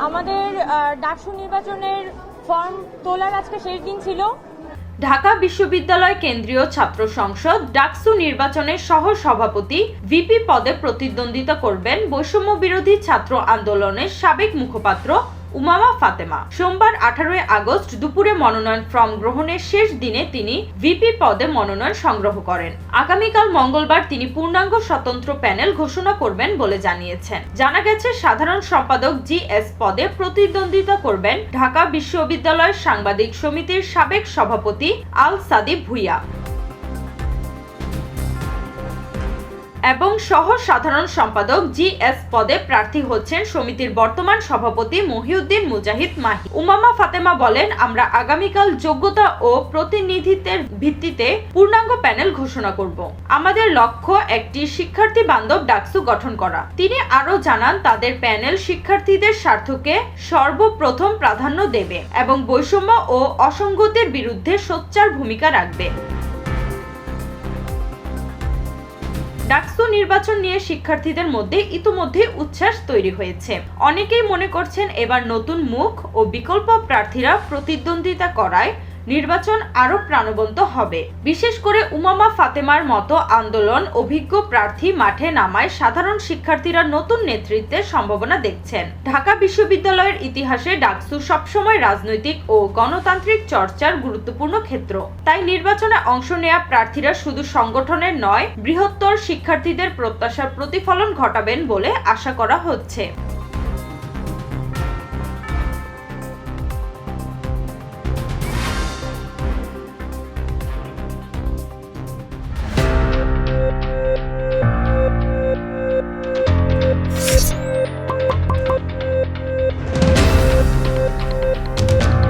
আমাদের ডাকসু নির্বাচনের ফর্ম তোলার আজকে শেষ দিন ছিল। ঢাকা বিশ্ববিদ্যালয় কেন্দ্রীয় ছাত্র সংসদ ডাকসু নির্বাচনের সহ সভাপতি ভিপি পদে প্রতিদ্বন্দ্বিতা করবেন বৈষম্য বিরোধী ছাত্র আন্দোলনের সাবেক মুখপাত্র উমামা ফাতেমা। সোমবার 18 আগস্ট দুপুরে মনোনয়ন ফর্ম গ্রহণের শেষ দিনে তিনি ভিপি পদে মনোনয়ন সংগ্রহ করেন। আগামীকাল মঙ্গলবার তিনি পূর্ণাঙ্গ স্বতন্ত্র প্যানেল ঘোষণা করবেন বলে জানিয়েছেন। জানা গেছে সাধারণ সম্পাদক জিএস পদে প্রতিদ্বন্দ্বিতা করবেন ঢাকা বিশ্ববিদ্যালয় সাংবাদিক সমিতির সাবেক সভাপতি আল সাদি ভুইয়া এবং সহ সাধারণ সম্পাদক জিএস পদে প্রার্থী হচ্ছেন সমিতির বর্তমান সভাপতি মহিউদ্দিন মুজাহিদ মাহি। উমামা ফাতেমা বলেন, আমরা আগামীকাল যোগ্যতা ও প্রতিনিধিত্বের ভিত্তিতে পূর্ণাঙ্গ প্যানেল ঘোষণা করব। আমাদের লক্ষ্য একটি শিক্ষার্থী বান্ধব ডাকসু গঠন করা। তিনি আরো জানান, তাদের প্যানেল শিক্ষার্থীদের স্বার্থকে সর্বপ্রথম প্রাধান্য দেবে এবং বৈষম্য ও অসঙ্গতির বিরুদ্ধে সোচ্চার ভূমিকা রাখবে। ডাকসু নির্বাচন নিয়ে শিক্ষার্থীদের মধ্যে ইতিমধ্যে উচ্ছ্বাস তৈরি হয়েছে। অনেকেই মনে করছেন এবার নতুন মুখ ও বিকল্প প্রার্থীরা প্রতিদ্বন্দ্বিতা করায় নির্বাচন আরো প্রাণবন্ত হবে। বিশেষ করে উমামা ফাতেমার মতো আন্দোলন অভিজ্ঞ প্রার্থী মাঠে নামায় সাধারণ শিক্ষার্থীরা নতুন নেতৃত্বের সম্ভাবনা দেখছেন। ঢাকা বিশ্ববিদ্যালয়ের ইতিহাসে ডাকসু সবসময় রাজনৈতিক ও গণতান্ত্রিক চর্চার গুরুত্বপূর্ণ ক্ষেত্র। তাই নির্বাচনে অংশ নেওয়া প্রার্থীরা শুধু সংগঠনের নয়, বৃহত্তর শিক্ষার্থীদের প্রত্যাশার প্রতিফলন ঘটাবেন বলে আশা করা হচ্ছে।